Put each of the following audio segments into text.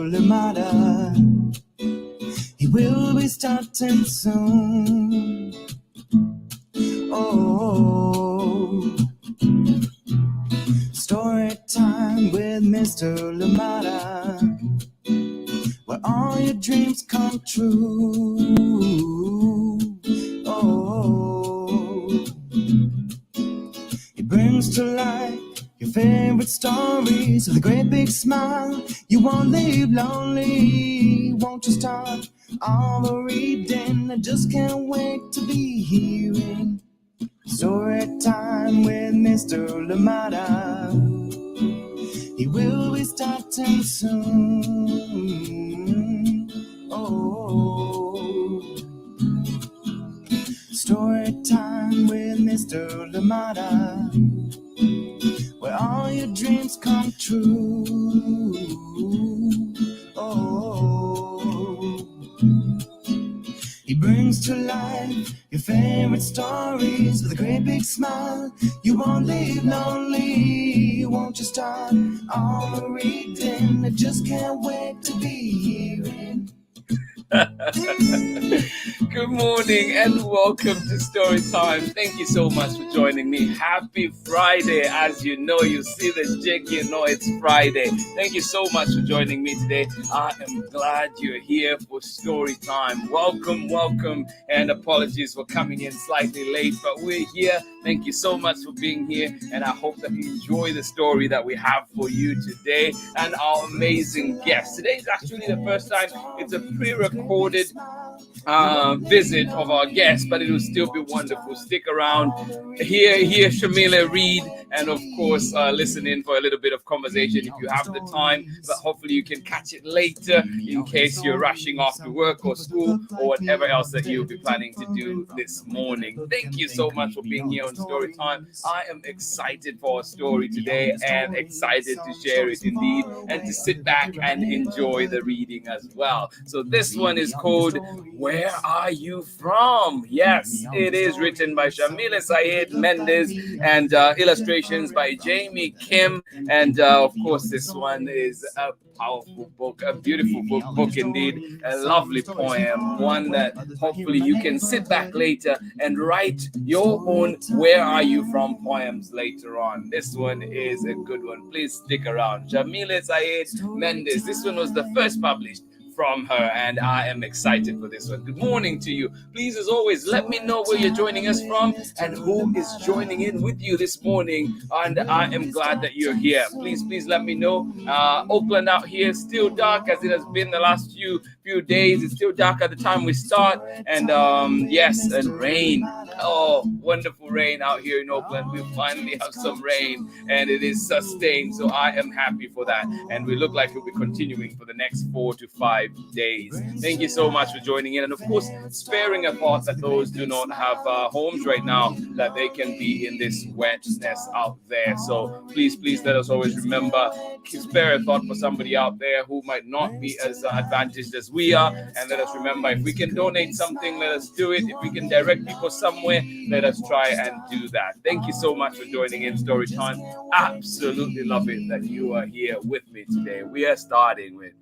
Limata. He will be starting soon. Oh, story time with Mr. Limata, where all your dreams come true. Oh, he brings to life your favorite stories with a great big smile. You won't leave lonely, won't you start all the reading? I just can't wait to be hearing story time with Mr. Limata. He will be starting soon. Oh, story time with Mr. Limata, where all your dreams come true. Oh, he brings to life your favorite stories with a great big smile. You won't leave lonely, won't you start all the reading? I just can't wait to be hearing. Good morning and welcome to Story Time. Thank you so much for joining me. Happy Friday. As you know, you see the jig, you know it's Friday. Thank you so much for joining me today. I am glad you're here for Story Time. Welcome, welcome, and apologies for coming in slightly late, but we're here. Thank you so much for being here, and I hope that you enjoy the story that we have for you today and our amazing guest. Today is actually the first time it's a pre-recorded visit of our guest, but it will still be wonderful. Stick around, hear Yamile read, and of course listen in for a little bit of conversation if you have the time, but hopefully you can catch it later in case you're rushing off to work or school or whatever else that you'll be planning to do this morning. Thank you so much for being here on Story Time. I am excited for our story today and excited to share it indeed, and to sit back and enjoy the reading as well. So this one is called Where Are You From? Yes, it is written by Yamile Saied Mendez and illustrations by JAIME Kim. And of course, this one is a powerful book, a beautiful book indeed, a lovely poem, one that hopefully you can sit back later and write your own Where Are You From poems later on. This one is a good one. Please stick around. Yamile Saied Mendez. This one was the first published from her, and I am excited for this one. Good morning to you. Please, as always, let me know where you're joining us from and who is joining in with you this morning, and I am glad that you're here. Please let me know. Oakland out here is still dark, as it has been the last few days. It's still dark at the time we start, and yes, and rain. Oh, wonderful rain out here in Oakland. We finally have some rain, and it is sustained, so I am happy for that, and we look like we'll be continuing for the next 4 to 5 days. Thank you so much for joining in, and of course sparing a thought that those do not have homes right now, that they can be in this wetness out there. So please let us always remember, spare a thought for somebody out there who might not be as advantaged as we are, and let us remember, if we can donate something, let us do it. If we can direct people somewhere, let us try and do that. Thank you so much for joining in Story Time. Absolutely love it that you are here with me today. We are starting with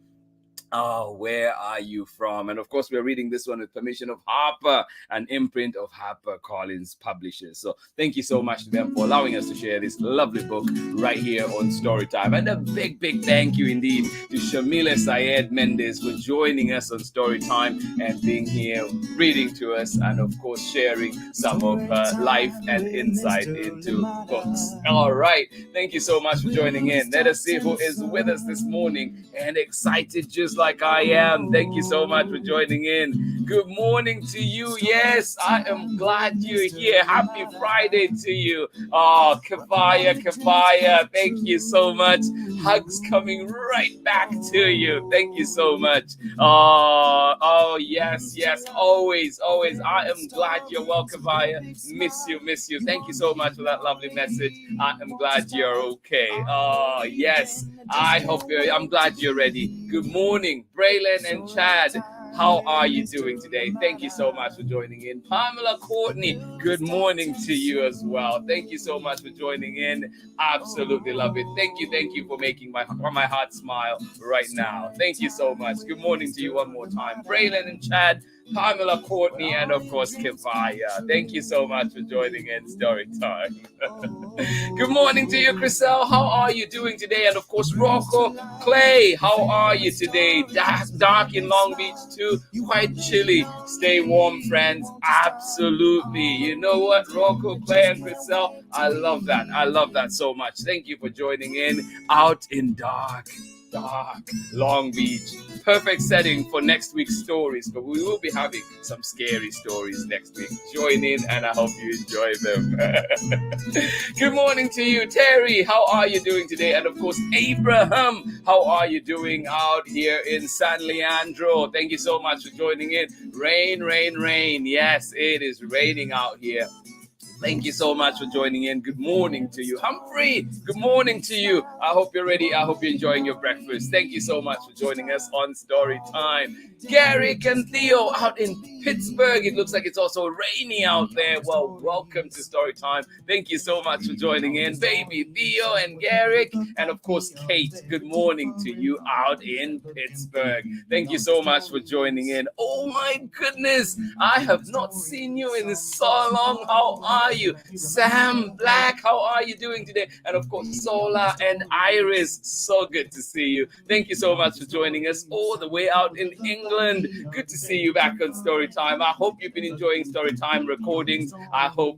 Where Are You From? And of course, we're reading this one with permission of Harper, an imprint of HarperCollins Publishers. So thank you so much to them for allowing us to share this lovely book right here on Storytime. And a big thank you indeed to Yamile Saied Mendez for joining us on Storytime and being here, reading to us, and of course, sharing some of her life and insight into books. All right. Thank you so much for joining in. Let us see who is with us this morning and excited just like I am. Thank you so much for joining in. Good morning to you. Yes, I am glad you're here. Happy Friday to you. Oh, Kafaya, thank you so much. Hugs coming right back to you. Thank you so much. Oh, yes, always. I am glad you're well, Kafaya. Miss you. Thank you so much for that lovely message. I am glad you're okay. Oh, yes. I'm glad you're ready. Good morning, Braylon and Chad. how are you doing today? Thank you so much for joining in. Pamela Courtney, good morning to you as well. Thank you so much for joining in. Absolutely love it. Thank you for making my heart smile right now. Thank you so much. Good morning to you one more time. Braylon and Chad, Pamela Courtney, and of course Kivaya. Thank you so much for joining in Story Time. Good morning to you, Chriselle. How are you doing today? And of course, Rocco Clay, how are you today? Dark in Long Beach too, quite chilly. Stay warm, friends. Absolutely. You know what, Rocco Clay and Chriselle, I love that. I love that so much. Thank you for joining in out in dark Long Beach. Perfect setting for next week's stories, but we will be having some scary stories next week. Join in and I hope you enjoy them. Good morning to you, Terry. How are you doing today? And of course, Abraham, how are you doing out here in San Leandro? Thank you so much for joining in. Rain, rain, rain. Yes, it is raining out here. Thank you so much for joining in. Good morning to you. Humphrey, good morning to you. I hope you're ready. I hope you're enjoying your breakfast. Thank you so much for joining us on Story Time. Garrick and Theo out in Pittsburgh. It looks like it's also rainy out there. Well, welcome to Story Time. Thank you so much for joining in. Baby Theo and Garrick. And of course, Kate, good morning to you out in Pittsburgh. Thank you so much for joining in. Oh my goodness. I have not seen you in so long. How are you? Sam Black, how are you doing today? And of course, Sola and Iris, so good to see you. Thank you so much for joining us all the way out in England. Good to see you back on Storytime. I hope you've been enjoying Storytime recordings. I hope.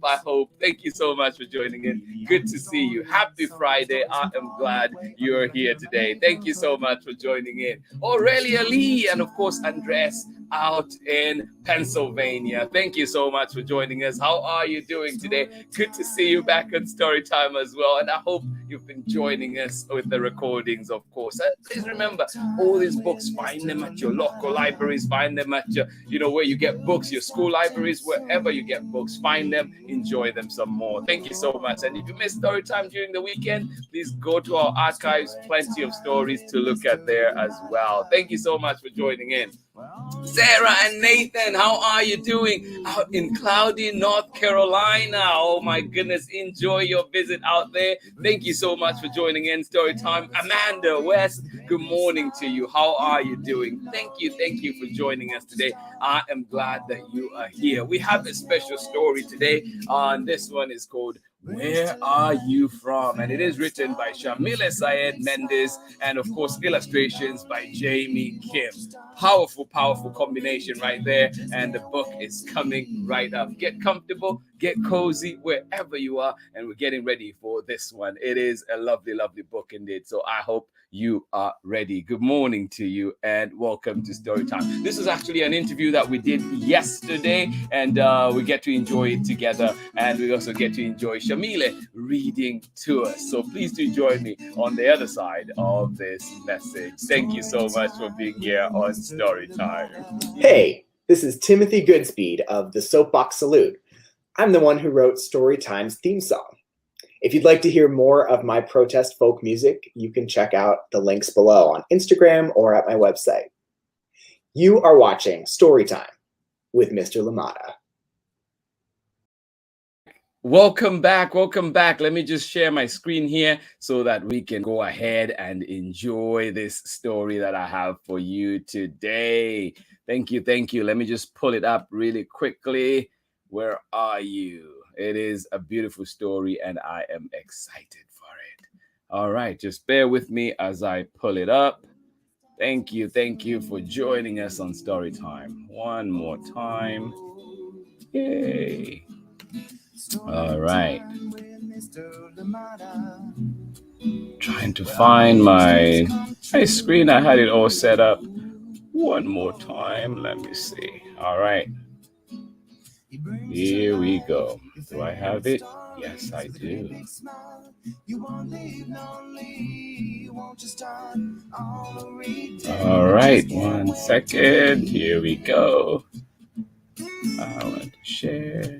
Thank you so much for joining in. Good to see you. Happy Friday. I am glad you're here today. Thank you so much for joining in. Aurelia Lee and of course, Andres out in Pennsylvania. Thank you so much for joining us. How are you doing today? Good to see you back on Storytime as well. And I hope you've been joining us with the recordings, of course. And please remember, all these books, find them at your local libraries, find them at your, where you get books, your school libraries, wherever you get books, find them, enjoy them some more. Thank you so much. And if you missed Storytime during the weekend, please go to our archives, plenty of stories to look at there as well. Thank you so much for joining in. Sarah and Nathan, how are you doing out in cloudy North Carolina? Oh my goodness, enjoy your visit out there. Thank you so much for joining in Storytime. Amanda West, good morning to you. How are you doing? Thank you for joining us today. I am glad that you are here. We have a special story today. This one is called Where Are You From? And it is written by Yamile Saied Mendez and of course illustrations by JAIME Kim. Powerful combination right there. And the book is coming right up. Get comfortable, get cozy wherever you are. And we're getting ready for this one. It is a lovely book indeed. So I hope you are ready. Good morning to you and welcome to Storytime. This is actually an interview that we did yesterday and we get to enjoy it together, and we also get to enjoy Yamile reading to us. So please do join me on the other side of this message. Thank you so much for being here on Storytime. Hey, this is Timothy Goodspeed of the Soapbox Salute. I'm the one who wrote Storytime's theme song. If you'd like to hear more of my protest folk music, you can check out the links below on Instagram or at my website. You are watching Storytime with Mr. Limata. Welcome back. Let me just share my screen here so that we can go ahead and enjoy this story that I have for you today. Thank you. Let me just pull it up really quickly. Where are you? It is a beautiful story and I am excited for it. All right, just bear with me as I pull it up. Thank you for joining us on Storytime. One more time. Yay. All right. Trying to find my screen. I had it all set up. One more time. Let me see. All right. Here we go. Do I have it? Yes, I do. All right, 1 second. Here we go. I want to share.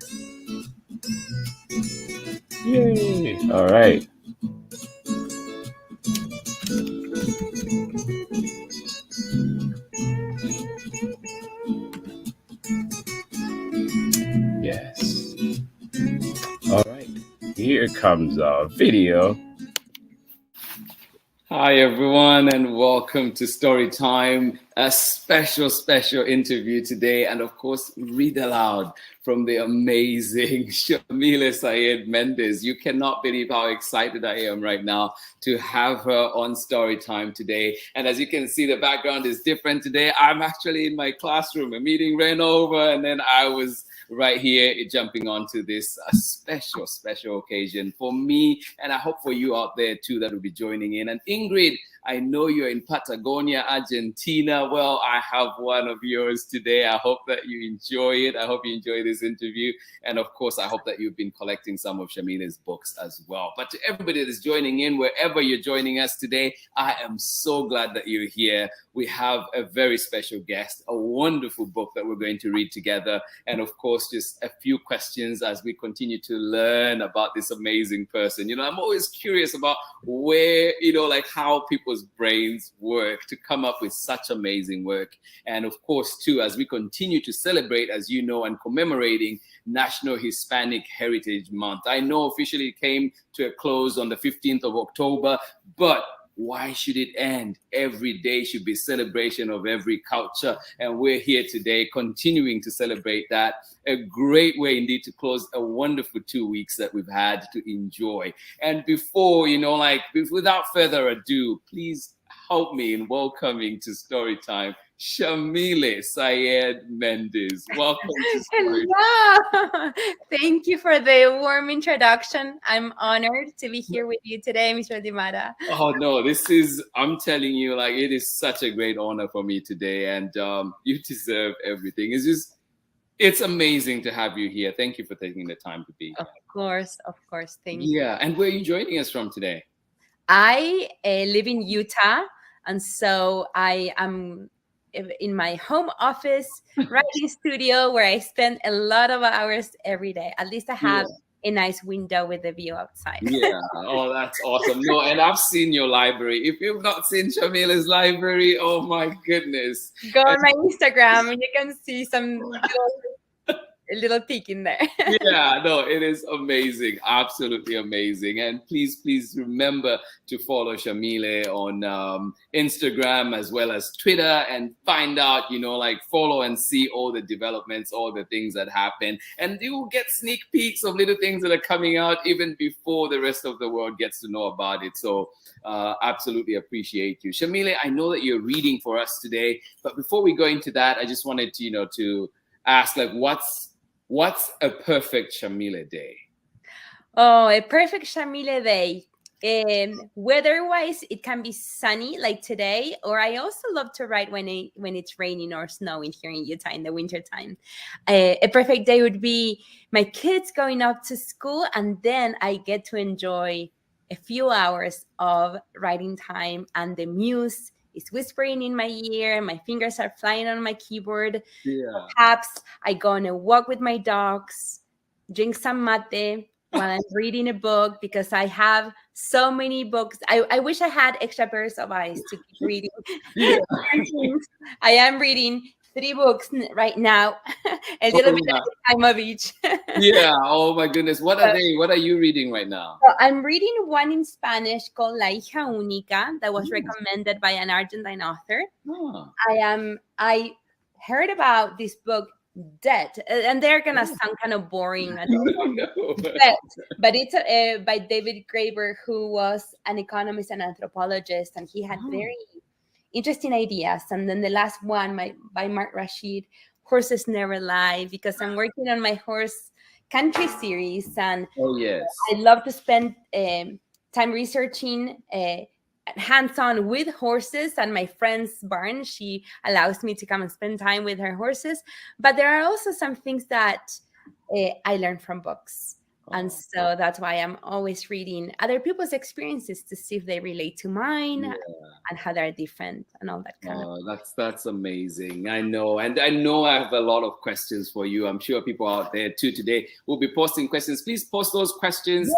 Yay. All right. here comes our video. Hi everyone, and welcome to Story Time. A special interview today, and of course, read aloud from the amazing Yamile Saied Mendez. You cannot believe how excited I am right now to have her on Story Time today. And as you can see, the background is different today. I'm actually in my classroom. A meeting ran over, and then I was right here jumping onto this special occasion for me, and I hope for you out there too that will be joining in. And Ingrid, I know you're in Patagonia, Argentina. Well, I have one of yours today. I hope that you enjoy it. I hope you enjoy this interview. And of course, I hope that you've been collecting some of Yamile's books as well. But to everybody that is joining in, wherever you're joining us today, I am so glad that you're here. We have a very special guest, a wonderful book that we're going to read together. And of course, just a few questions as we continue to learn about this amazing person. You know, I'm always curious about where, you know, like how people's brains work to come up with such amazing work. And of course, too, as we continue to celebrate, as you know, and commemorating National Hispanic Heritage Month. I know officially it came to a close on the 15th of October, but why should it end? Every day should be celebration of every culture. And we're here today continuing to celebrate that. A great way indeed to close a wonderful 2 weeks that we've had to enjoy. And before, you know, like without further ado, please help me in welcoming to Storytime Yamile Saied Mendez. Welcome to Story. Hello. Thank you for the warm introduction. I'm honored to be here with you today, Mr. Limata. Oh no, this is, I'm telling you, like, it is such a great honor for me today, and you deserve everything. It's amazing to have you here. Thank you for taking the time to be here. Of course. Thank you. Yeah, and where are you joining us from today? I live in Utah, and so I am in my home office, writing studio, where I spend a lot of hours every day. At least I have a nice window with a view outside. Yeah, oh, that's awesome. No, and I've seen your library. If you've not seen Yamile's library, oh my goodness. Go on my Instagram and you can see some little peek in there. Yeah, no, it is amazing, absolutely amazing. And please remember to follow Yamile on Instagram as well as Twitter, and find out, you know, like, follow and see all the developments, all the things that happen, and you will get sneak peeks of little things that are coming out even before the rest of the world gets to know about it. So absolutely appreciate you, Yamile. I know that you're reading for us today, but before we go into that, I just wanted to, you know, to ask, like, what's a perfect Yamile day? Oh, a perfect Yamile day. Weather-wise, it can be sunny like today, or I also love to write when it's raining or snowing here in Utah in the wintertime. A perfect day would be my kids going up to school, and then I get to enjoy a few hours of writing time, and the muse is whispering in my ear, my fingers are flying on my keyboard. Yeah. Perhaps I go on a walk with my dogs, drink some mate while I'm reading a book, because I have so many books. I wish I had extra pairs of eyes to keep reading. Yeah. I am reading 3 books right now, a little bit at the time of each. Yeah, oh my goodness. What are they? What are you reading right now? So I'm reading one in Spanish called La Hija Única that was recommended by an Argentine author. Oh. I heard about this book, Debt, and they're gonna sound kind of boring. But it's by David Graeber, who was an economist and anthropologist, and he had very interesting ideas. And then the last one by Mark Rashid, Horses Never Lie, because I'm working on my horse country series, and I love to spend time researching hands-on with horses, and my friend's barn, she allows me to come and spend time with her horses. But there are also some things that I learned from books. And so that's why I'm always reading other people's experiences to see if they relate to mine and how they're different and all that kind of. That's amazing. I know. And I know I have a lot of questions for you. I'm sure people out there too today will be posting questions. Please post those questions.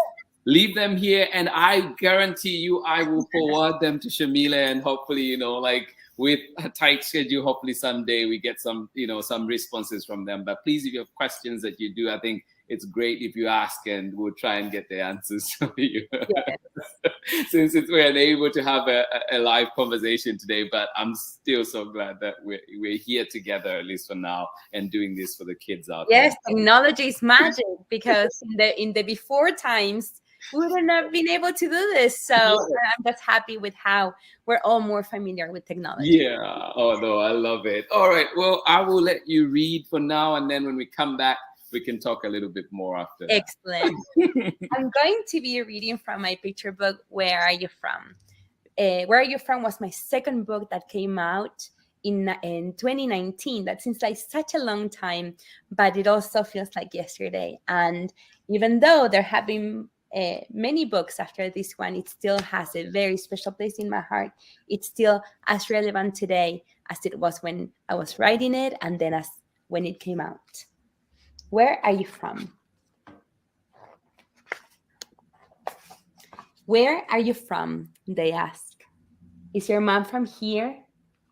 Leave them here, and I guarantee you I will forward them to Yamile, and hopefully, you know, like, with a tight schedule, hopefully someday we get some, you know, some responses from them. But please, if you have questions that you do, I think it's great if you ask, and we'll try and get the answers for you. Yes. Since we're unable to have a live conversation today, but I'm still so glad that we're here together, at least for now, and doing this for the kids out there. Yes, technology is magic, because in the before times, we wouldn't have been able to do this. So I'm just happy with how we're all more familiar with technology. Yeah. Oh, no, I love it. All right. Well, I will let you read for now, and then when we come back, we can talk a little bit more after that. Excellent. I'm going to be reading from my picture book, Where Are You From? Where Are You From was my second book that came out in 2019. That seems like such a long time, but it also feels like yesterday. And even though there have been many books after this one, it still has a very special place in my heart. It's still as relevant today as it was when I was writing it, and then as when it came out. Where are you from? Where are you from? They ask. Is your mom from here?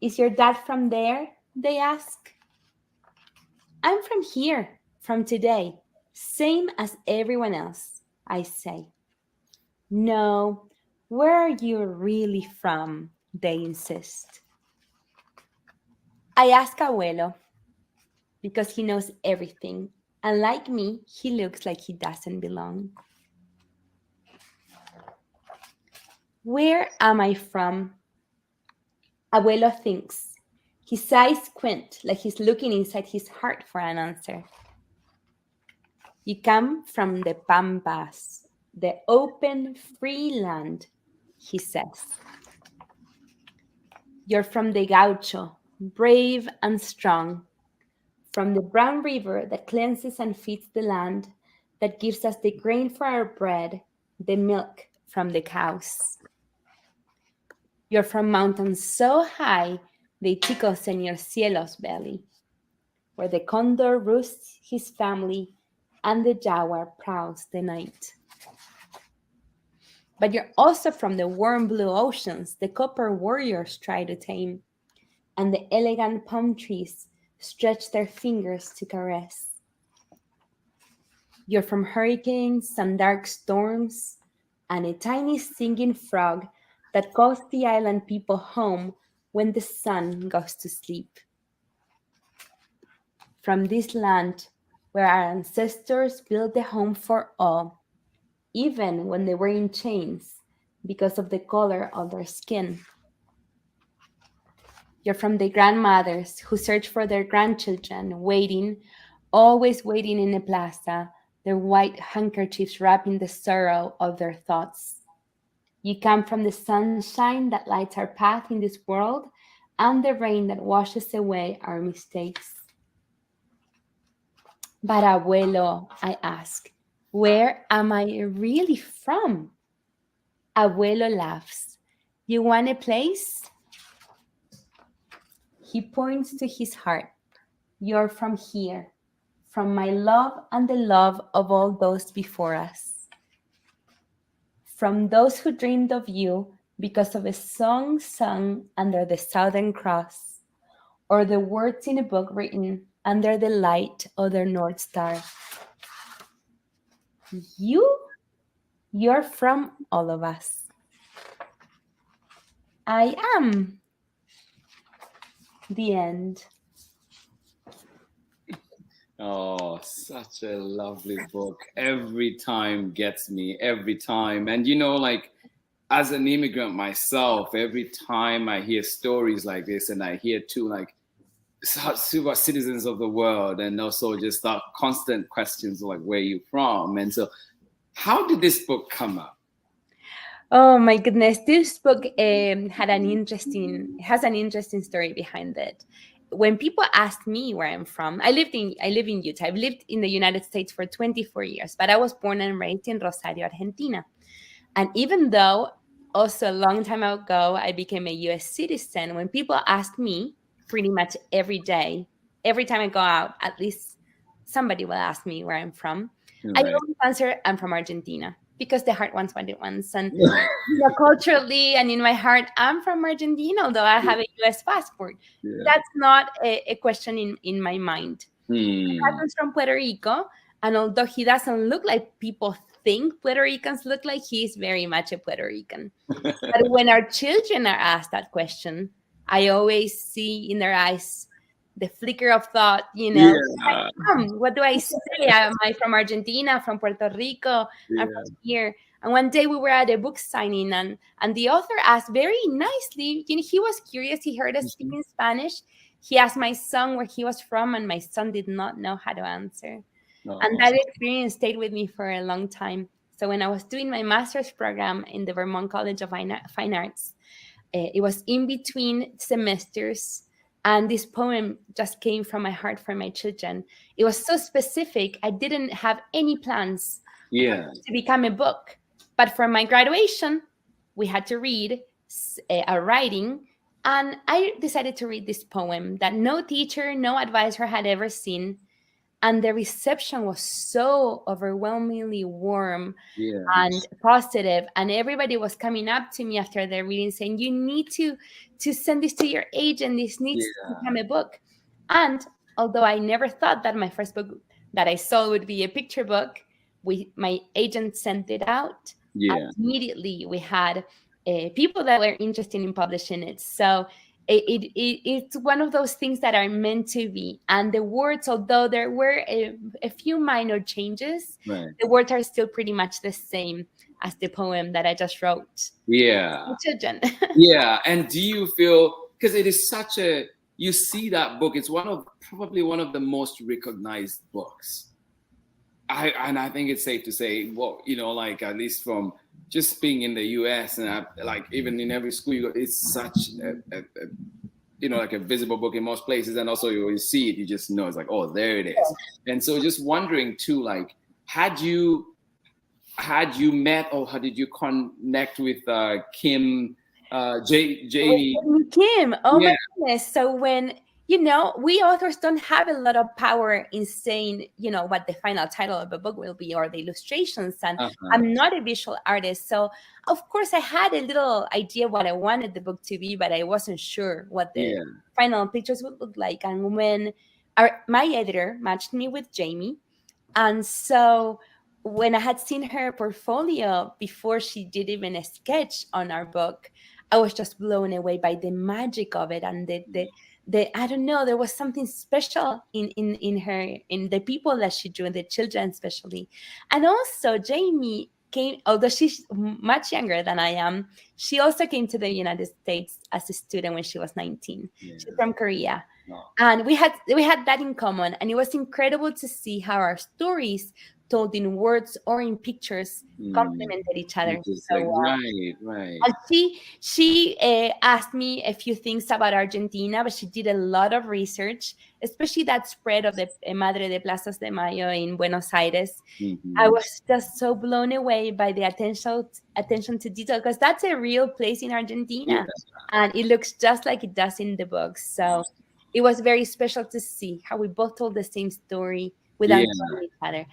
Is your dad from there? They ask. I'm from here, from today, same as everyone else, I say. No, where are you really from? They insist. I ask Abuelo, because he knows everything, and like me, he looks like he doesn't belong. Where am I from? Abuelo thinks. His eyes squint like he's looking inside his heart for an answer. You come from the Pampas, the open, free land, he says. You're from the Gaucho, brave and strong, from the brown river that cleanses and feeds the land, that gives us the grain for our bread, the milk from the cows. You're from mountains so high they tickle Señor Cielo's belly, where the condor roosts his family and the jaguar prowls the night. But you're also from the warm blue oceans the copper warriors try to tame, and the elegant palm trees stretch their fingers to caress. You're from hurricanes and dark storms, and a tiny singing frog that calls the island people home when the sun goes to sleep. From this land where our ancestors built a home for all, even when they were in chains because of the color of their skin. You're from the grandmothers who search for their grandchildren, waiting, always waiting in a plaza, their white handkerchiefs wrapping the sorrow of their thoughts. You come from the sunshine that lights our path in this world and the rain that washes away our mistakes. But Abuelo, I ask, where am I really from? Abuelo laughs. You want a place? He points to his heart. You're from here, from my love and the love of all those before us. From those who dreamed of you because of a song sung under the Southern Cross, or the words in a book written under the light of their North Star. You're from all of us. I am. The end. Oh, such a lovely book. Every time gets me, every time. And you know, like, as an immigrant myself, every time I hear stories like this, and I hear too, like, super citizens of the world, and also just constant questions like, where are you from? And so, how did this book come up? Oh my goodness, this book has an interesting story behind it. When people ask me where I'm from, I live in Utah. I've lived in the United States for 24 years, but I was born and raised in Rosario, Argentina. And even though also a long time ago I became a US citizen, when people ask me pretty much every day, every time I go out, at least somebody will ask me where I'm from. Right. I always answer, I'm from Argentina, because the heart wants what it wants. And culturally and in my heart, I'm from Argentina, although I have a US passport. Yeah. That's not a question in my mind. My husband's from Puerto Rico, And although he doesn't look like people think Puerto Ricans look like, he's very much a Puerto Rican. But when our children are asked that question, I always see in their eyes the flicker of thought, Yeah. What do I say? Am I from Argentina, from Puerto Rico? I'm Yeah. from here. And one day we were at a book signing, and the author asked very nicely, he was curious, he heard us speaking Spanish. He asked my son where he was from, and my son did not know how to answer. And that experience stayed with me for a long time. So when I was doing my master's program in the Vermont College of Fine Arts, it was in between semesters, and this poem just came from my heart for my children. It was so specific. I didn't have any plans to become a book. But for my graduation, we had to read a writing, and I decided to read this poem that no teacher, no advisor had ever seen. And the reception was so overwhelmingly warm and positive. And everybody was coming up to me after their reading saying, you need to send this to your agent. This needs to become a book. And although I never thought that my first book that I saw would be a picture book, my agent sent it out. And immediately we had people that were interested in publishing it. So it's one of those things that are meant to be. And the words, although there were a few minor changes, the words are still pretty much the same as the poem that I just wrote. Children. And do you feel, because it is such a, you see that book, it's probably one of the most recognized books. And I think it's safe to say, well, like at least from just being in the US and like even in every school, it's such a like a visible book in most places. And also you see it, you just know it's like, oh, there it is. And so just wondering too, like, had you met or how did you connect with Kim, Jamie? Kim, my goodness. So when, we authors don't have a lot of power in saying, what the final title of a book will be or the illustrations. And I'm not a visual artist. So, of course, I had a little idea what I wanted the book to be, but I wasn't sure what the final pictures would look like. And when my editor matched me with Jamie, and so when I had seen her portfolio before she did even a sketch on our book, I was just blown away by the magic of it and the I don't know, there was something special in her, in the people that she drew, the children especially. And also Jamie came, although she's much younger than I am, she also came to the United States as a student when she was 19. She's from Korea. And we had that in common. And it was incredible to see how our stories told in words or in pictures complemented each other. So, right. And she asked me a few things about Argentina, but she did a lot of research, especially that spread of the Madre de Plazas de Mayo in Buenos Aires. I was just so blown away by the attention to detail, because that's a real place in Argentina, and it looks just like it does in the book. So it was very special to see how we both told the same story without knowing each other.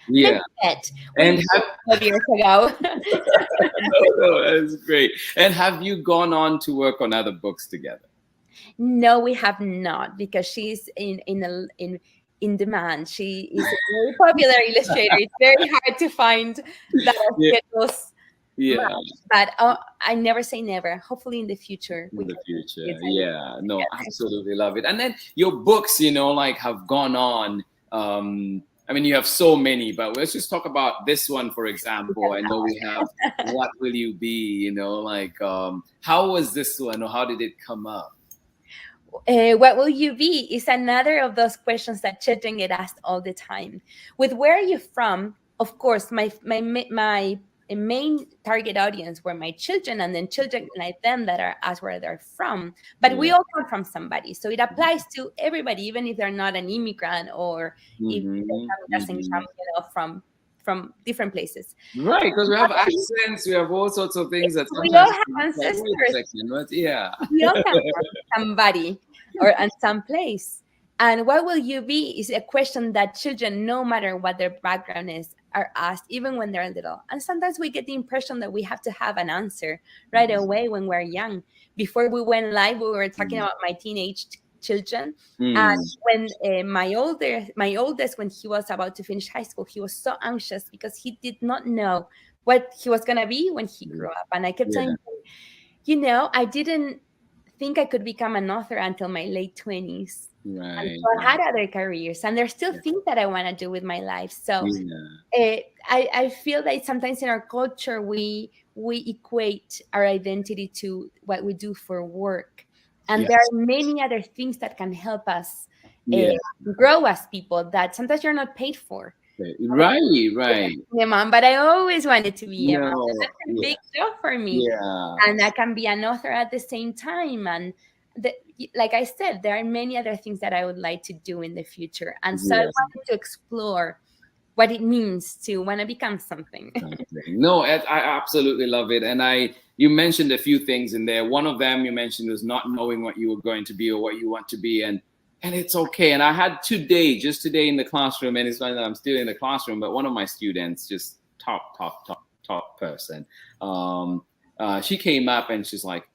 And 12 years ago. No, that's great. And have you gone on to work on other books together? No, we have not, because she's in demand. She is a very popular illustrator. It's very hard to find that schedules. But I never say never. Hopefully in the future. No, absolutely love it. And then your books, like have gone on. I mean, you have so many, but let's just talk about this one, for example. I know we have What Will You Be, how was this one, or how did it come up? What will you be is another of those questions that children get asked all the time. With where are you from? Of course, my main target audience were my children, and then children like them that are asked where they're from. But we all come from somebody, so it applies to everybody, even if they're not an immigrant or if their family doesn't come, from different places. Right, because we have accents, we have all sorts of things that we all have ancestors. We all come from somebody and some place. And what will you be is a question that children, no matter what their background is, are asked, even when they're little. And sometimes we get the impression that we have to have an answer right away when we're young. Before we went live, we were talking about my teenage children. And when my oldest, when he was about to finish high school, he was so anxious because he did not know what he was going to be when he grew up. And I kept telling him, you know, I didn't think I could become an author until my late 20s. Right. And so I had other careers, and there's still things that I want to do with my life. So I feel that sometimes in our culture, we equate our identity to what we do for work. And there are many other things that can help us grow as people that sometimes you're not paid for. Right. Yeah, mom, but I always wanted to be a mom. No, That's a big job for me. And I can be an author at the same time. And like I said, there are many other things that I would like to do in the future. And so I wanted to explore what it means to want to become something. No, I absolutely love it. And you mentioned a few things in there. One of them you mentioned was not knowing what you were going to be or what you want to be. And it's okay. And I had just today in the classroom, and it's funny that I'm still in the classroom, but one of my students, just top person, she came up and she's like,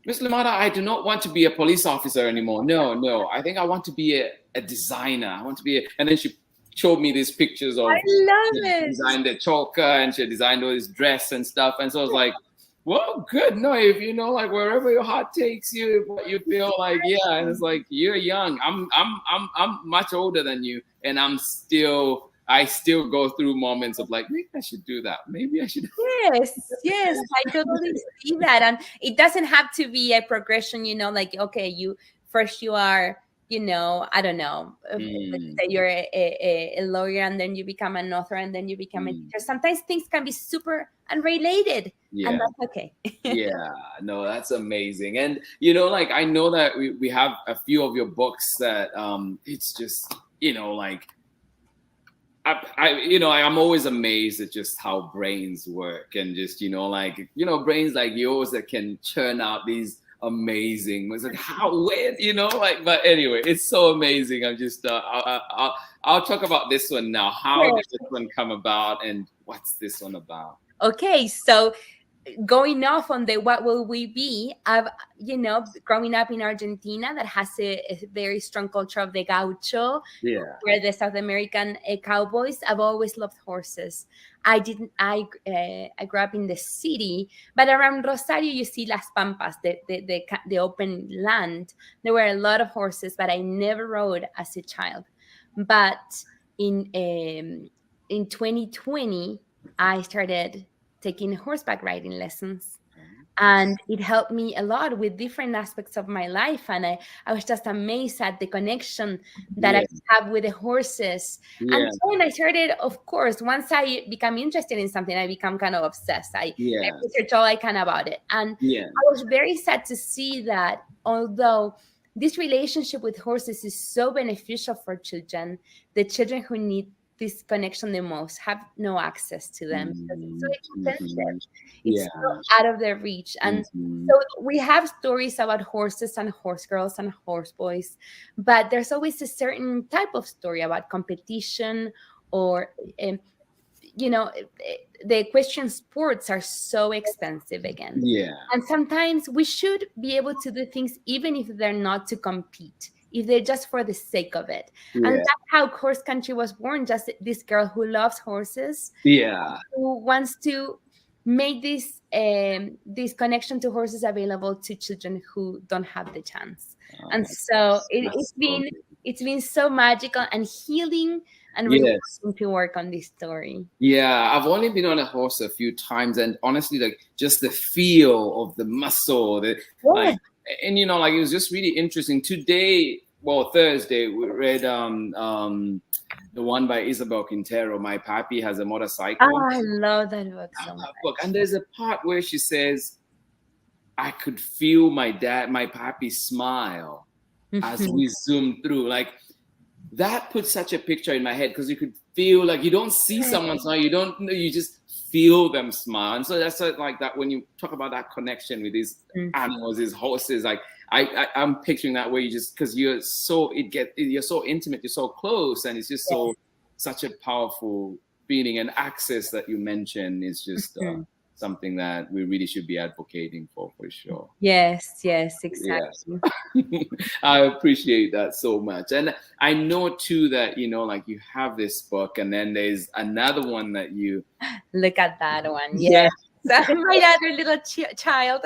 Miss Limata, I do not want to be a police officer anymore. No, I think I want to be a designer. I want to be and then she showed me these pictures of, I love it. She designed a choker and she designed all this dress and stuff. And so I was like, well, good. No, if you know, like wherever your heart takes you, what you feel like, and it's like, you're young. I'm much older than you, and I still go through moments of like, maybe I should do that. Maybe I should. Yes, I totally see that. And it doesn't have to be a progression, you know, like, okay, you are, you know, I don't know, let's say you're a lawyer and then you become an author and then you become a teacher. Sometimes things can be super unrelated, and that's okay. No, that's amazing. And, you know, like, I know that we have a few of your books that it's just, you know, like, I'm always amazed at just how brains work, and just, you know, like, you know, brains like yours that can churn out these amazing. It's like, how weird, you know, like, but anyway, it's so amazing. I'm just I'll talk about this one now. How did this one come about, and what's this one about? Okay, so going off on the what will we be, I've, you know, growing up in Argentina that has a very strong culture of the gaucho, where the South American cowboys. I've always loved horses. I grew up in the city, but around Rosario you see Las Pampas, the open land. There were a lot of horses, but I never rode as a child. But in 2020, I started taking horseback riding lessons, and it helped me a lot with different aspects of my life. And I was just amazed at the connection that I have with the horses. And then I started, of course, once I become interested in something, I become kind of obsessed. I research all I can about it. And I was very sad to see that although this relationship with horses is so beneficial for children, the children who need this connection the most have no access to them. It's so expensive. It's so out of their reach. And so we have stories about horses and horse girls and horse boys, but there's always a certain type of story about competition, or you know, the equestrian sports are so expensive again. And sometimes we should be able to do things even if they're not to compete, if they're just for the sake of it. And that's how Horse Country was born, just this girl who loves horses, who wants to make this connection to horses available to children who don't have the chance. And so it's been so magical and healing and rewarding to work on this story. I've only been on a horse a few times, and honestly, like, just the feel of the muscle, like, and you know, like, it was just really interesting. Thursday, we read the one by Isabel Quintero, My Papi Has a Motorcycle. Oh, I love that book so much. And there's a part where she says, I could feel my papi smile as we zoom through. Like, that put such a picture in my head, because you could feel, like, you don't see someone smile, you don't know, you just feel them smile. And so that's like that, when you talk about that connection with these animals, these horses, like, I'm picturing that, where you just, because you're so intimate, you're so close, and it's just such a powerful feeling. And access that you mentioned is just something that we really should be advocating for sure. Yes, exactly. Yes. I appreciate that so much. And I know too that, like you have this book, and then there's another one that you look at that one. Yes. My other little child.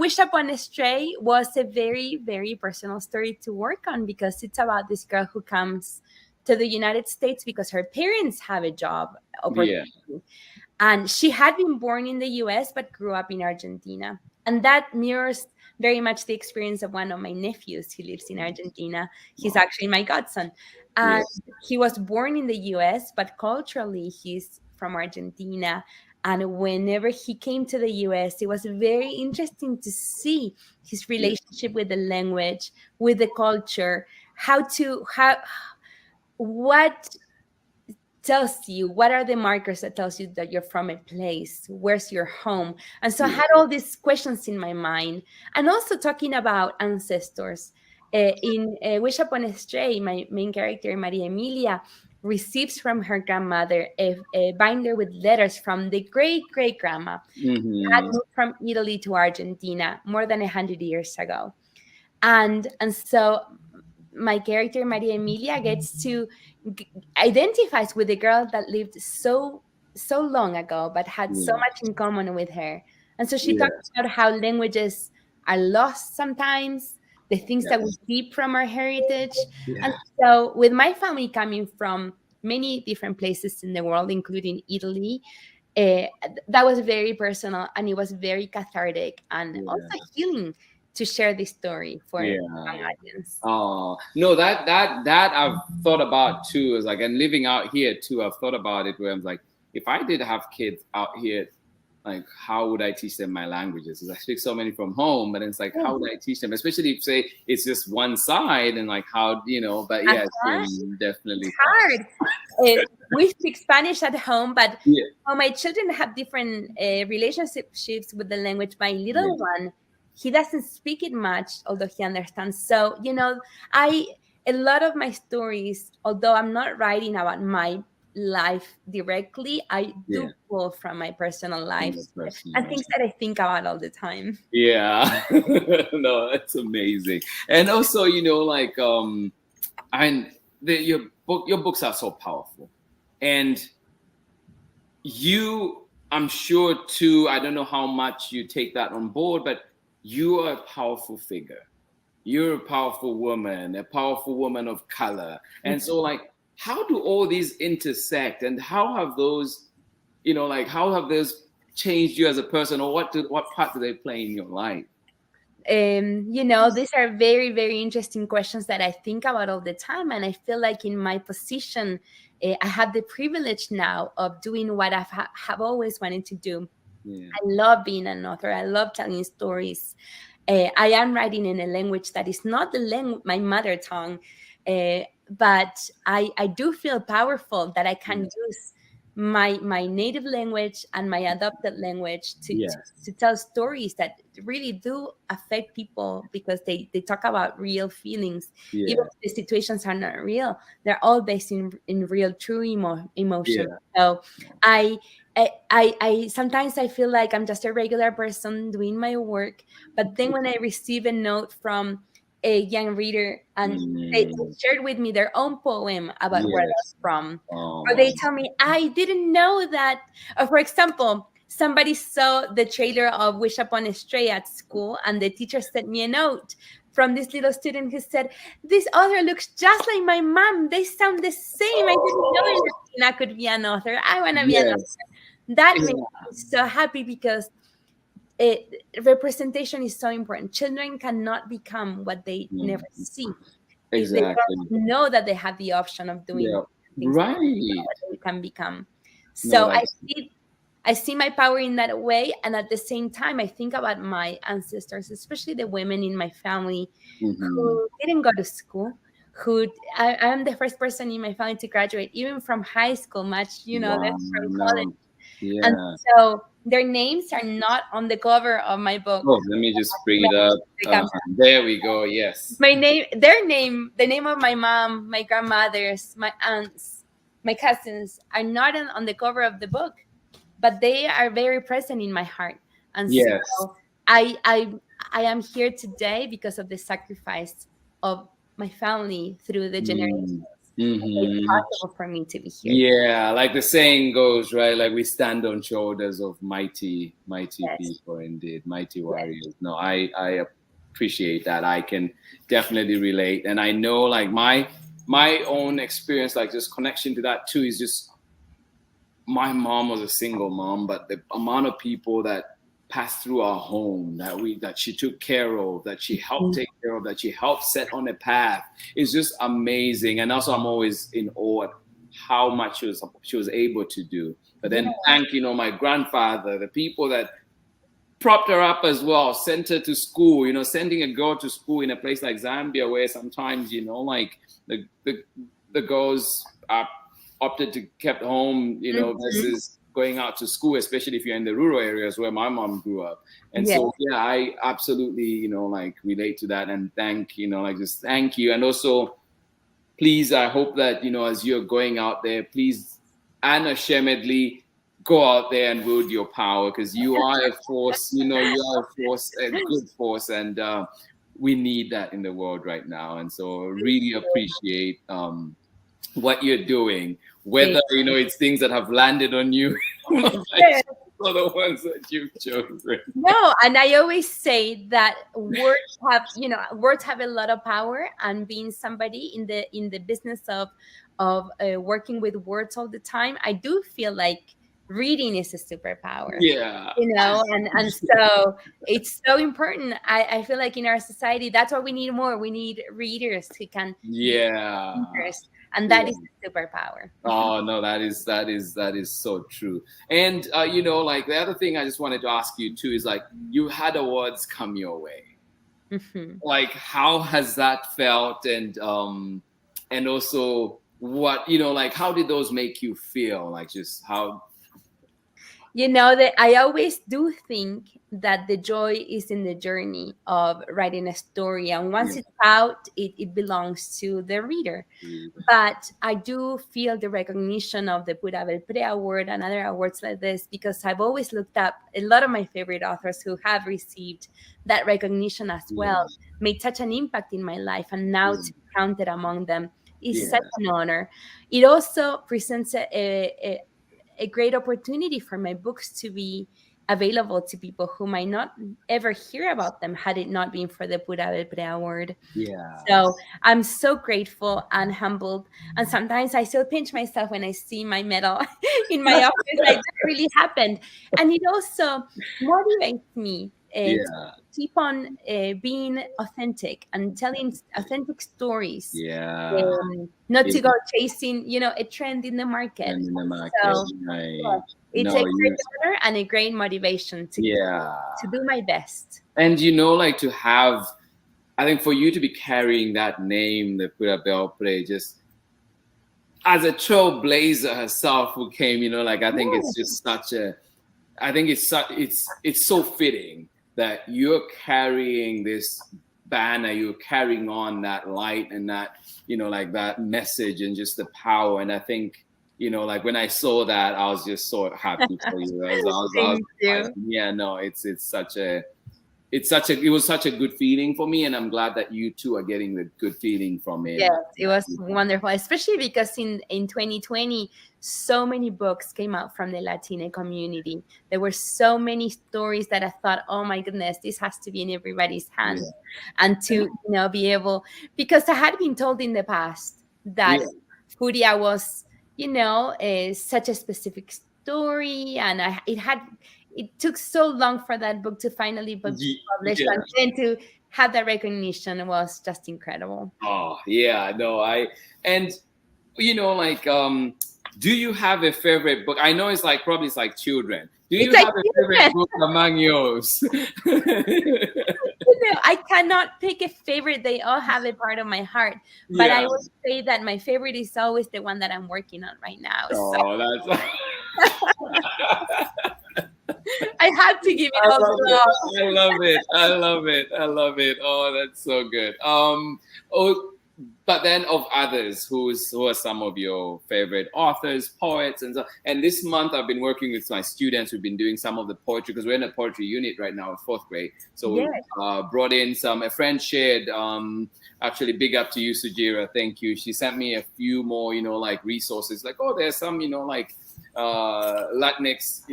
Wish Upon a Stray was a very, very personal story to work on, because it's about this girl who comes to the United States because her parents have a job opportunity. Yeah. And she had been born in the US, but grew up in Argentina. And that mirrors very much the experience of one of my nephews who lives in Argentina. He's actually my godson. And he was born in the US, but culturally he's from Argentina. And whenever he came to the US, it was very interesting to see his relationship with the language, with the culture, what tells you, what are the markers that tells you that you're from a place, where's your home. And so I had all these questions in my mind, and also talking about ancestors. In Wish Upon a Stray, my main character, Maria Emilia, receives from her grandmother a binder with letters from the great grandma that moved from Italy to Argentina more than 100 years ago. And so my character, Maria Emilia, gets to identifies with the girl that lived so long ago, but had so much in common with her. And so she talks about how languages are lost sometimes, the things that we keep from our heritage. And so with my family coming from many different places in the world, including Italy, that was very personal, and it was very cathartic and also healing to share this story for my audience. Oh no, that I've thought about too. Is like, and living out here too, I've thought about it where I'm like, if I did have kids out here, like how would I teach them my languages? Because I speak so many from home, but it's like, how would I teach them? Especially if say it's just one side, and like how, but yeah, it's definitely it's hard. We speak Spanish at home, but my children have different relationships with the language. My little one, he doesn't speak it much, although he understands. So, a lot of my stories, although I'm not writing about my life directly, I do pull from my personal life and things that I think about all the time. Yeah. No, that's amazing. And also, like, and your books are so powerful. And I'm sure too, I don't know how much you take that on board, but you are a powerful figure. You're a powerful woman of color. And so, like, how do all these intersect, and how have those, how have those changed you as a person, or what part do they play in your life? These are very, very interesting questions that I think about all the time. And I feel like in my position, I have the privilege now of doing what I have always wanted to do. I love being an author. I love telling stories. I am writing in a language that is not my mother tongue, but I do feel powerful that I can use my native language and my adopted language to tell stories that really do affect people, because they talk about real feelings. Even if the situations are not real, they're all based in real, true emotion. So I sometimes I feel like I'm just a regular person doing my work, but then when I receive a note from a young reader and they shared with me their own poem about where they're from, or they tell me, I didn't know that, or for example, somebody saw the trailer of Wish Upon a Stray at school, and the teacher sent me a note from this little student who said, this author looks just like my mom, they sound the same. I didn't know Latina could be an author. I want to be an author. That makes me so happy, because representation is so important. Children cannot become what they never see. Exactly. They don't know that they have the option of doing things that they can become. So I see my power in that way, and at the same time, I think about my ancestors, especially the women in my family who didn't go to school. I'm the first person in my family to graduate, even from high school, much from college. And so their names are not on the cover of my book. Oh, let me just bring it up. There we go. Yes. The name of my mom, my grandmothers, my aunts, my cousins are not on the cover of the book, but they are very present in my heart. And Yes. so I am here today because of the sacrifice of my family through the generations. It's Mm-hmm. possible for me to be here. Yeah, like the saying goes, right? Like we stand on shoulders of mighty Yes. people, indeed, mighty warriors. No, I appreciate that. I can definitely relate, and I know like my own experience, like just connection to that too, is just my mom was a single mom, but the amount of people that passed through our home that she took care of, that she helped take care of, that she helped set on a path is just amazing. And also I'm always in awe at how much she was able to do. But then thank my grandfather, the people that propped her up as well, sent her to school, sending a girl to school in a place like Zambia where sometimes, like the girls are opted to kept home, versus going out to school, especially if you're in the rural areas where my mom grew up. And so, I absolutely, like relate to that and just thank you. And also, please, I hope that, as you're going out there, please unashamedly go out there and wield your power, because you are a force, you are a force, a good force. And we need that in the world right now. And so really appreciate what you're doing, whether it's things that have landed on you or the ones that you've chosen. No, and I always say that words have a lot of power, and being somebody in the business of working with words all the time, I do feel like reading is a superpower. Yeah. And so it's so important. I feel like in our society, that's what we need more. We need readers who can and that is a superpower. Oh no, that is so true. And like the other thing I just wanted to ask you too is like you had awards come your way. Like how has that felt, and also what like how did those make you feel? Like just how that I always do think that the joy is in the journey of writing a story, and once it's out, it belongs to the reader. But I do feel the recognition of the Pura Belpré Award and other awards like this, because I've always looked up a lot of my favorite authors who have received that recognition as well, made such an impact in my life, and now to be counted among them is such an honor. It also presents a great opportunity for my books to be available to people who might not ever hear about them had it not been for the Pura Belpré Award. So I'm so grateful and humbled. And sometimes I still pinch myself when I see my medal in my office. Like, that really happened. And it also motivates me to keep on being authentic and telling authentic stories. Not to go chasing, a trend in the market. So it's a great honor and a great motivation to do my best. And like to have, I think for you to be carrying that name, the Pura Belpré, just as a trailblazer herself who came, like I think it's just such a, I think it's so fitting that you're carrying this banner, you're carrying on that light and that, like that message and just the power. And I think, like when I saw that, I was just so happy for you. It was such a good feeling for me, and I'm glad that you too are getting the good feeling from it. Yes, it was wonderful, especially because in 2020, so many books came out from the Latina community. There were so many stories that I thought, oh my goodness, this has to be in everybody's hands. And to be able, because I had been told in the past that Furia was such a specific story, and it took so long for that book to finally be published, and then to have that recognition was just incredible. Oh yeah, no, do you have a favorite book? I know it's like probably it's like children. Do you have a favorite book among yours? I cannot pick a favorite. They all have a part of my heart. But I would say that my favorite is always the one that I'm working on right now. That's I have to give it all I love it. Oh, that's so good. but then of others, who are some of your favorite authors, poets, and so. And this month I've been working with my students. We've been doing some of the poetry because we're in a poetry unit right now in 4th grade. So Yes. we brought in a friend shared. Actually, big up to you, Sujira. Thank you. She sent me a few more, like resources. Like, oh, there's some, like Latinx,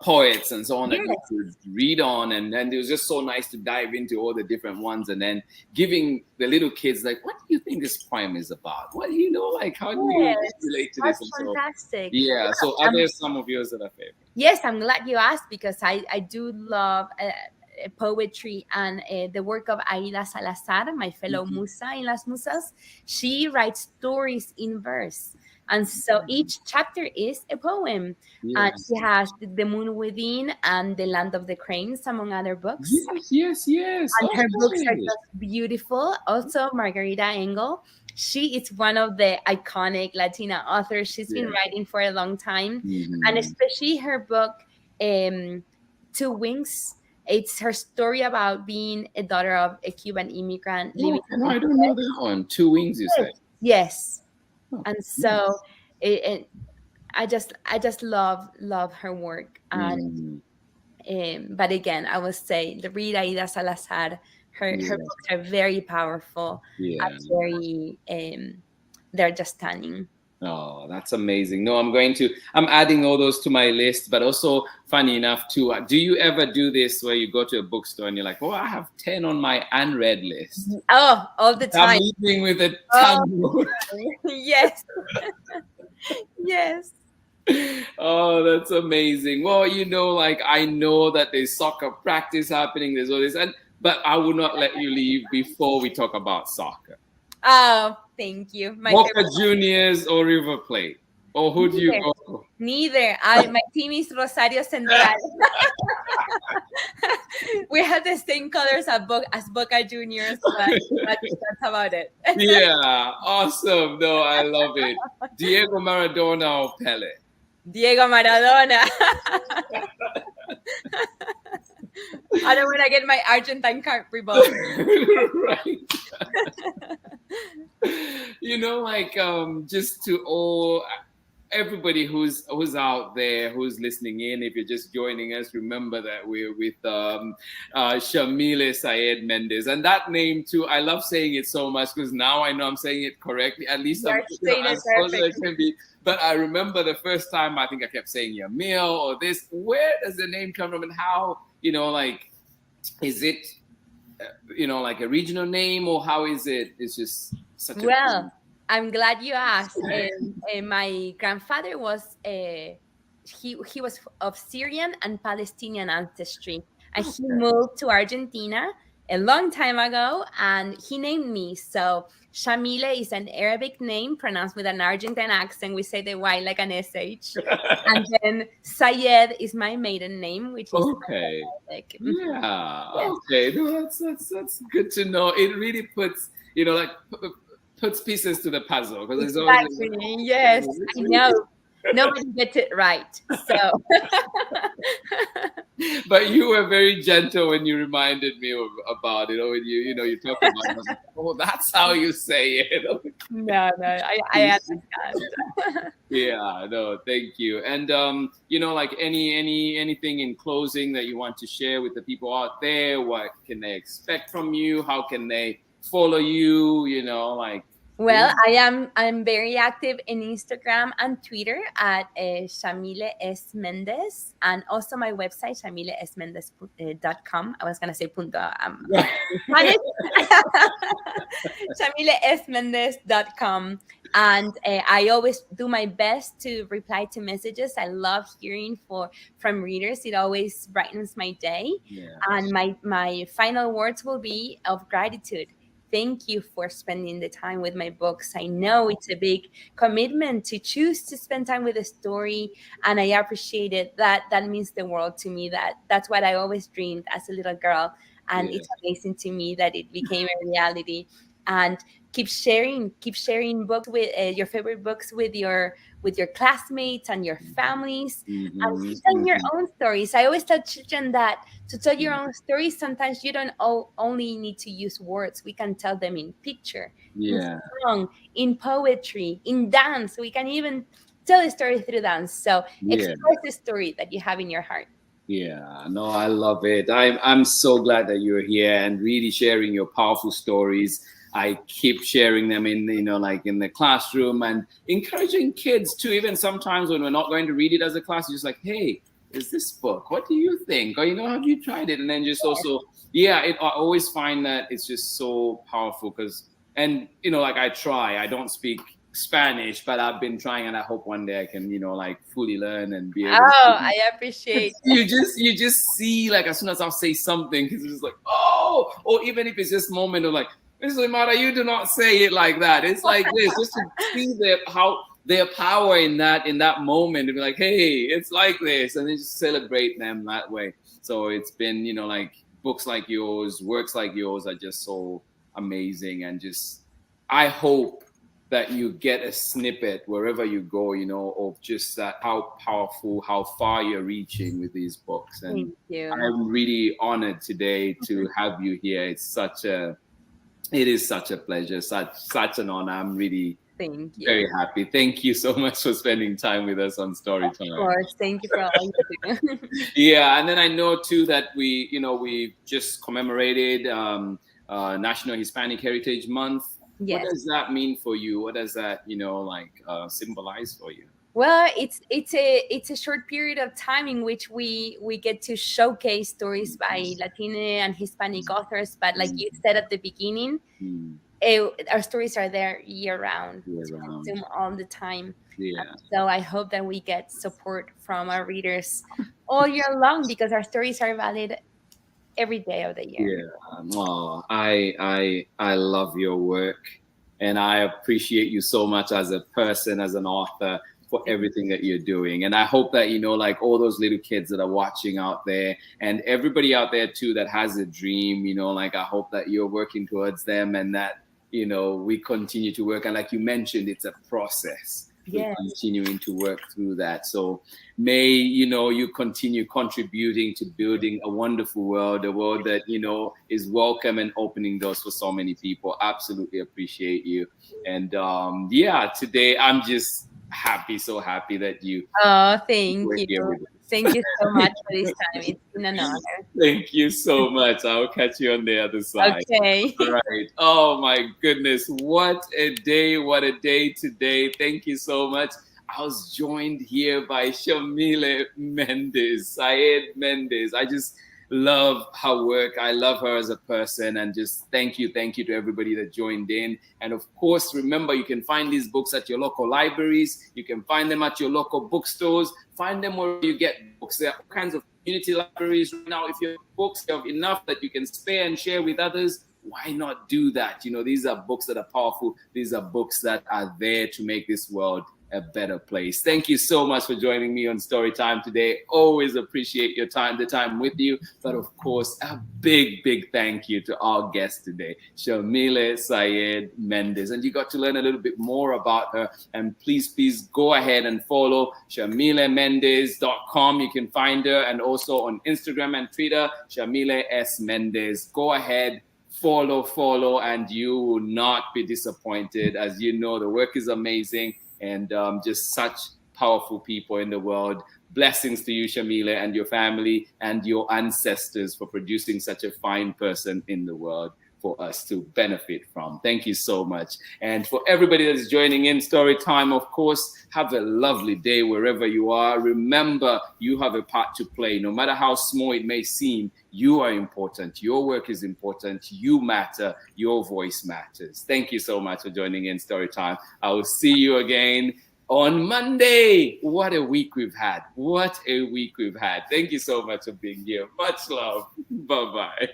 poets and so on that you could read on, and then it was just so nice to dive into all the different ones, and then giving the little kids like, what do you think this poem is about? What do you know? Like, how do you relate to this? That's fantastic. So are there some of yours that are favorite? Yes, I'm glad you asked, because I do love poetry and the work of Aida Salazar, my fellow musa in Las Musas. She writes stories in verse. And so each chapter is a poem. And she has The Moon Within and The Land of the Cranes, among other books. Yes. And her books are just beautiful. Also, Margarita Engel. She is one of the iconic Latina authors. She's been writing for a long time. And especially her book, Two Wings. It's her story about being a daughter of a Cuban immigrant. No, I don't know that one. Two Wings, you said? Yes. And so I just love her work. And but again, I would say the read Aida Salazar. Her books are very powerful. And very they're just stunning. Oh, that's amazing. No, I'm adding all those to my list, but also funny enough too, do you ever do this where you go to a bookstore and you're like, oh, I have 10 on my unread list? Oh, all the time. I'm leaving with a ton more. Yes. Yes. Oh, that's amazing. Well, I know that there's soccer practice happening, there's all this, but I will not let you leave before we talk about soccer. Oh, thank you. Boca Juniors or River Plate? Or who do you go? Neither. My team is Rosario Central. We have the same colors as Boca Juniors, but that's about it. Yeah, awesome. No, I love it. Diego Maradona or Pele? Diego Maradona. I don't want to get my Argentine card revoked. Right. Just to all everybody who's out there, who's listening in, if you're just joining us, remember that we're with Yamile Saied Mendez, and that name too, I love saying it so much because now I know I'm saying it correctly. At least I'm as close as I can be. But I remember the first time I think I kept saying Yamile or this. Where does the name come from, and how? Is it like a regional name, or how is it? It's just such a I'm glad you asked. My grandfather was he was of Syrian and Palestinian ancestry, and he moved to Argentina a long time ago, and he named me. So Yamile is an Arabic name pronounced with an Argentine accent. We say the Y like an SH. And then Sayed is my maiden name, which is okay. Yeah. Okay. No, that's good to know. It really puts puts pieces to the puzzle, because it's always yes, I know. Nobody gets it right. So but you were very gentle when you reminded me about it. When you talk about it, I was like, oh, that's how you say it. No, I understand. Yeah, no, thank you. And anything in closing that you want to share with the people out there? What can they expect from you? How can they follow you? Well, I'm very active in Instagram and Twitter at Yamile S. Mendez, and also my website, YamileSMendez.com. I was going to say punto. YamileSMendez.com. And I always do my best to reply to messages. I love hearing from readers. It always brightens my day. Yeah. And my final words will be of gratitude. Thank you for spending the time with my books. I know it's a big commitment to choose to spend time with a story, and I appreciate it. That means the world to me. That's what I always dreamed as a little girl, and it's amazing to me that it became a reality. and keep sharing books with your favorite books with your classmates and your families, and keep telling your own stories. I always tell children that to tell your own stories, sometimes you don't only need to use words. We can tell them in picture, in Yeah. song, in poetry, in dance. We can even tell a story through dance. So Yeah. express the story that you have in your heart. Yeah, no, I love it. I'm so glad that you're here and really sharing your powerful stories. I keep sharing them in, like in the classroom, and encouraging kids too. Even sometimes when we're not going to read it as a class, just like, hey, is this book? What do you think? Or, have you tried it? And then just also, I always find that it's just so powerful because, and, like I don't speak Spanish, but I've been trying, and I hope one day I can, like fully learn and be able Oh, to. I appreciate You just see, like, as soon as I'll say something, it's just like, oh, or even if it's just moment of like, Miss Limata, you do not say it like that. It's like this, just to see their power in that moment, to be like, hey, it's like this, and then just celebrate them that way. So it's been, like books like yours, works like yours are just so amazing, and just I hope that you get a snippet wherever you go, of just that how powerful, how far you're reaching with these books. And Thank you. I'm really honored today to have you here. It is such a pleasure, such an honor. I'm really Thank you. very happy. Thank you so much for spending time with us on Storytime. Of course, thank you for all you do. Yeah, and then I know too that we just commemorated National Hispanic Heritage Month. Yes. What does that mean for you? What does that symbolize for you? Well, it's a short period of time in which we get to showcase stories by Latino and Hispanic authors. But like you said at the beginning, our stories are there year round, consume all the time. Yeah. So I hope that we get support from our readers all year long, because our stories are valid every day of the year. Yeah. Oh, I love your work, and I appreciate you so much as a person, as an author, for everything that you're doing. And I hope that, like all those little kids that are watching out there, and everybody out there too that has a dream, like I hope that you're working towards them, and that, we continue to work. And like you mentioned, it's a process. We're continuing to work through that. So may, you continue contributing to building a wonderful world, a world that, is welcome and opening doors for so many people. Absolutely appreciate you. And today I'm just so happy that you. Oh, thank you. Thank you so much for this time. It's been an honor. Thank you so much. I'll catch you on the other side. Okay. All right. Oh my goodness. What a day today. Thank you so much. I was joined here by Yamile Saied Mendez. I just love her work. I love her as a person, and just thank you to everybody that joined in. And of course, remember, you can find these books at your local libraries. You can find them at your local bookstores. Find them where you get books. There are all kinds of community libraries right now. If you have books, you have enough that you can spare and share with others, why not do that? These are books that are powerful. These are books that are there to make this world a better place. Thank you so much for joining me on Storytime today. Always appreciate the time with you. But of course, a big thank you to our guest today, Yamile Saied Mendez. And you got to learn a little bit more about her. And please go ahead and follow YamileMendez.com. You can find her, and also on Instagram and Twitter, Yamile S. Mendez. Go ahead, follow, and you will not be disappointed. As you know, the work is amazing, and just such powerful people in the world. Blessings to you, Yamile, and your family and your ancestors for producing such a fine person in the world for us to benefit from. Thank you so much. And for everybody that is joining in Storytime, of course, have a lovely day wherever you are. Remember, you have a part to play. No matter how small it may seem, you are important. Your work is important. You matter. Your voice matters. Thank you so much for joining in Storytime. I will see you again on Monday. What a week we've had. Thank you so much for being here. Much love. Bye-bye.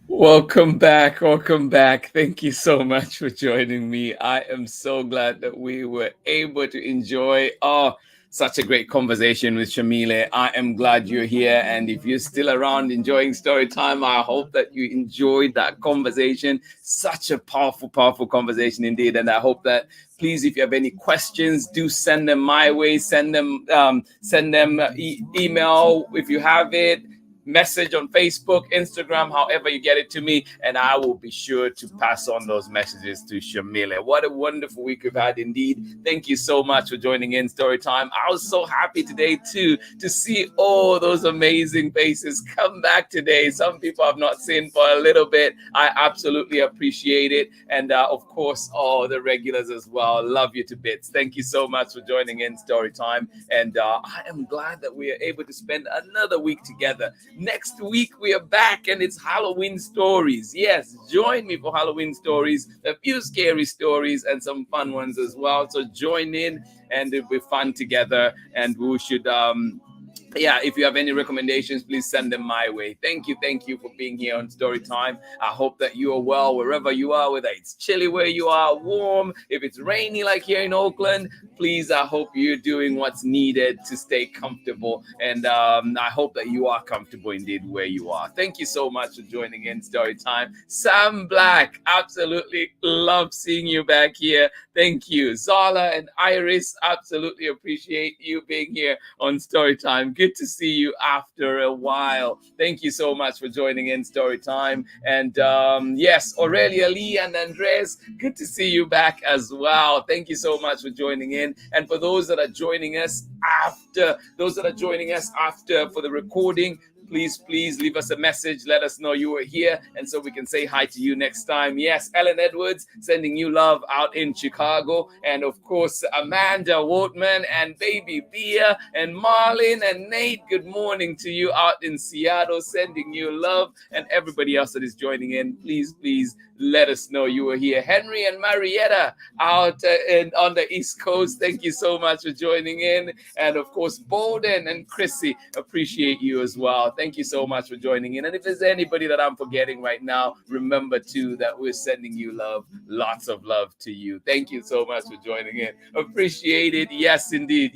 Wow. Welcome back. Welcome back. Thank you so much for joining me. I am so glad that we were able to enjoy such a great conversation with Yamile. I am glad you're here. And if you're still around enjoying story time, I hope that you enjoyed that conversation. Such a powerful, powerful conversation indeed. And I hope that, please, if you have any questions, do send them my way. Send them email if you have it. Message on Facebook, Instagram, however you get it to me, and I will be sure to pass on those messages to Yamile. What a wonderful week we've had indeed. Thank you so much for joining in Storytime. I was so happy today too to see all those amazing faces come back today. Some people I've not seen for a little bit. I absolutely appreciate it, and of course all the regulars as well. Love you to bits. Thank you so much for joining in Storytime, and I am glad that we are able to spend another week together. Next week we are back and it's Halloween stories. Yes, join me for Halloween stories, a few scary stories and some fun ones as well. So join in and it'll be fun together, and we should if you have any recommendations, please send them my way. Thank you for being here on Storytime. I hope that you are well wherever you are, whether it's chilly where you are, warm, if it's rainy like here in Oakland. Please, I hope you're doing what's needed to stay comfortable, and I hope that you are comfortable indeed where you are. Thank you so much for joining in Storytime. Sam Black, absolutely love seeing you back here. Thank you. Zala and Iris, absolutely appreciate you being here on Storytime. Good to see you after a while. Thank you so much for joining in Storytime. And yes, Aurelia, Lee, and Andres, good to see you back as well. Thank you so much for joining in. And for those that are joining us after, for the recording, please leave us a message. Let us know you were here, and so we can say hi to you next time. Yes, Ellen Edwards, sending you love out in Chicago. And of course, Amanda Wortman and baby Bia and Marlin and Nate, good morning to you out in Seattle, sending you love. And everybody else that is joining in, please let us know you were here. Henry and Marietta out on the East Coast, thank you so much for joining in. And of course, Bolden and Chrissy, appreciate you as well. Thank you so much for joining in. And if there's anybody that I'm forgetting right now, remember too that we're sending you love, lots of love to you. Thank you so much for joining in. Appreciate it. Yes, indeed.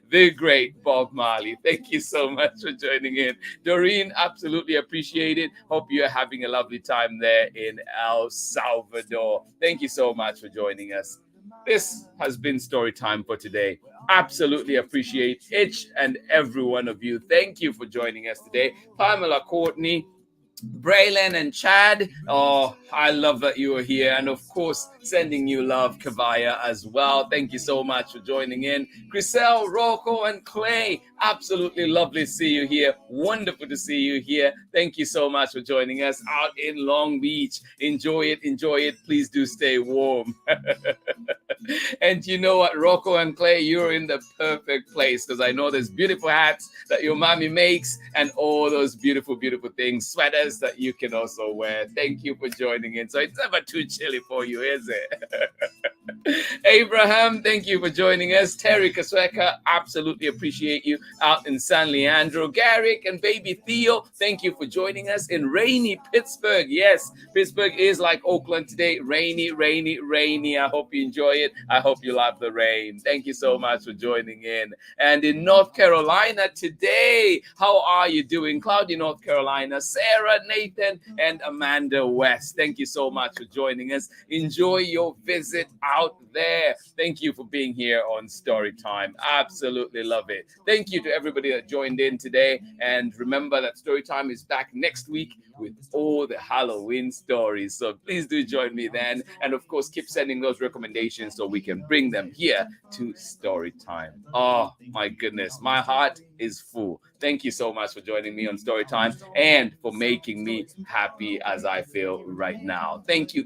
The great Bob Marley. Thank you so much for joining in. Doreen, absolutely appreciate it. Hope you're having a lovely time there in El Salvador. Thank you so much for joining us. This has been story time for today. Absolutely appreciate each and every one of you. Thank you for joining us today. Pamela, Courtney, Braylon and Chad, oh, I love that you are here. And of course, sending you love, Kavaya, as well. Thank you so much for joining in. Griselle, Rocco, and Clay, absolutely lovely to see you here. Wonderful to see you here. Thank you so much for joining us out in Long Beach. Enjoy it. Please do stay warm. And you know what, Rocco and Clay, you're in the perfect place, because I know there's beautiful hats that your mommy makes and all those beautiful things, sweaters that you can also wear. Thank you for joining in. So it's never too chilly for you, is it? Abraham, thank you for joining us. Terry Kasweka, absolutely appreciate you out in San Leandro. Garrick and baby Theo, thank you for joining us in rainy Pittsburgh. Yes, Pittsburgh is like Oakland today. Rainy. I hope you enjoy it. I hope you love the rain. Thank you so much for joining in. And in North Carolina today, how are you doing? Cloudy, North Carolina. Sarah, Nathan, and Amanda West, thank you so much for joining us. Enjoy your visit out there. Thank you for being here on Storytime. Absolutely love it. Thank you to everybody that joined in today. And remember that Storytime is back next week with all the Halloween stories. So please do join me then. And of course, keep sending those recommendations so we can bring them here to Storytime. Oh my goodness, my heart is full. Thank you so much for joining me on Storytime and for making me happy as I feel right now. Thank you.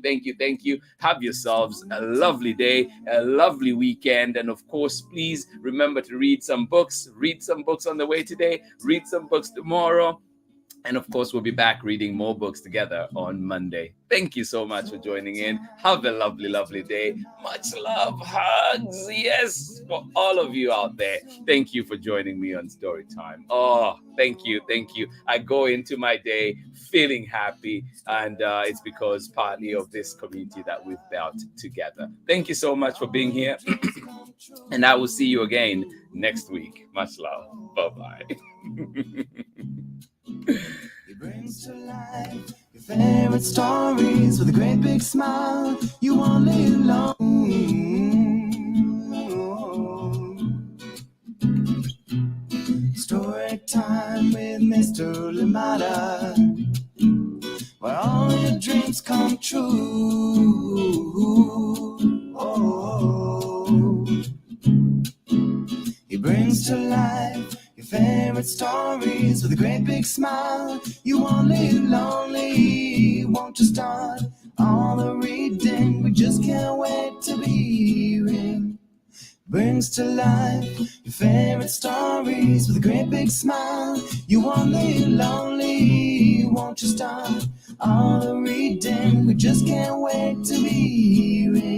Have yourselves a lovely day, a lovely weekend. And of course, please remember to read some books. Read some books on the way today. Read some books tomorrow. And of course, we'll be back reading more books together on Monday. Thank you so much for joining in. Have a lovely, lovely day. Much love, hugs, yes, for all of you out there. Thank you for joining me on Storytime. Oh, thank you, thank you. I go into my day feeling happy, and it's because partly of this community that we've built together. Thank you so much for being here, and I will see you again next week. Much love. Bye-bye. He brings to life your favorite stories with a great big smile. You won't live long. Story time with Mr. Limata, where all your dreams come true. Oh, he brings to life your favorite stories with a great big smile. You won't live lonely. Won't you start all the reading? We just can't wait to be hearing. Brings to life your favorite stories with a great big smile. You won't live lonely. Won't you start all the reading? We just can't wait to be hearing.